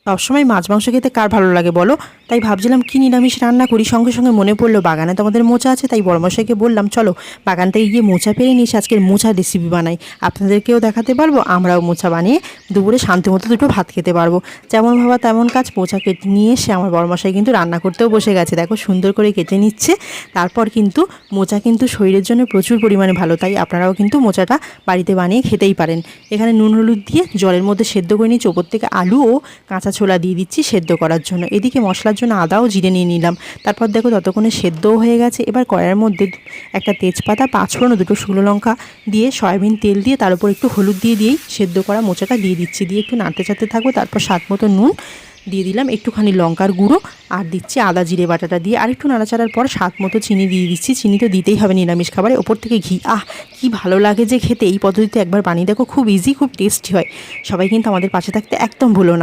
সবসময় মাছ মাংস খেতে কার ভালো লাগে বলো? তাই ভাবছিলাম কি নিরামিষ রান্না করি। সঙ্গে সঙ্গে মনে পড়লো বাগানে তো আমাদের মোচা আছে, তাই বড়মশাইকে বললাম চলো বাগান থেকে গিয়ে মোচা পেরে নিয়ে এসে আজকের মোচার রেসিপি বানাই। আপনাদেরকেও দেখাতে পারবো, আমরাও মোচা বানিয়ে দুপুরে শান্তিমতো দুটো ভাত খেতে পারবো। যেমন ভাবা তেমন কাজ, মোচা কেটে নিয়ে এসে আমার বড়মশাই কিন্তু রান্না করতেও বসে গেছে। দেখো সুন্দর করে কেটে নিচ্ছে। তারপর কিন্তু মোচা কিন্তু শরীরের জন্য প্রচুর পরিমাণে ভালো, তাই আপনারাও কিন্তু মোচাটা বাড়িতে বানিয়ে খেতেই পারেন। এখানে নুন হলুদ দিয়ে জলের মধ্যে সেদ্ধ করে নিচ্ছি, ওপর থেকে আলু ও কাঁচা ছোলা দিয়ে দিচ্ছি সেদ্ধ করার জন্য। এদিকে মশলার জন্য আদা ও জিরে নিয়ে নিলাম। তারপর দেখো ততক্ষণে সেদ্ধও হয়ে গেছে। এবার কড়াইয়ের মধ্যে একটা তেজপাতা, পাঁচফোড়ন ও দুটো শুকনো লঙ্কা দিয়ে সয়াবিন তেল দিয়ে তার উপর একটু হলুদ দিয়েই সেদ্ধ করা মোচাটা দিয়ে দিচ্ছি। দিয়ে একটু নাড়তে চাড়তে থাকবো। তারপর স্বাদ মতো নুন দিয়ে দিলাম, একটুখানি লঙ্কার গুঁড়ো আর দিচ্ছি আদা জিরে বাটাটা দিয়ে আর একটু নাড়াচাড়ার পর স্বাদ মতো চিনি দিয়ে দিচ্ছি। চিনি তো দিতেই হবে নিরামিষ খাবারে। ওপর থেকে ঘি, কি ভালো লাগে যে খেতে। এই পদ্ধতিতে একবার বানিয়ে দেখো, খুব ইজি, খুব টেস্টি হয়। সবাই কিন্তু আমাদের পাশে থাকতে একদম ভুলো না।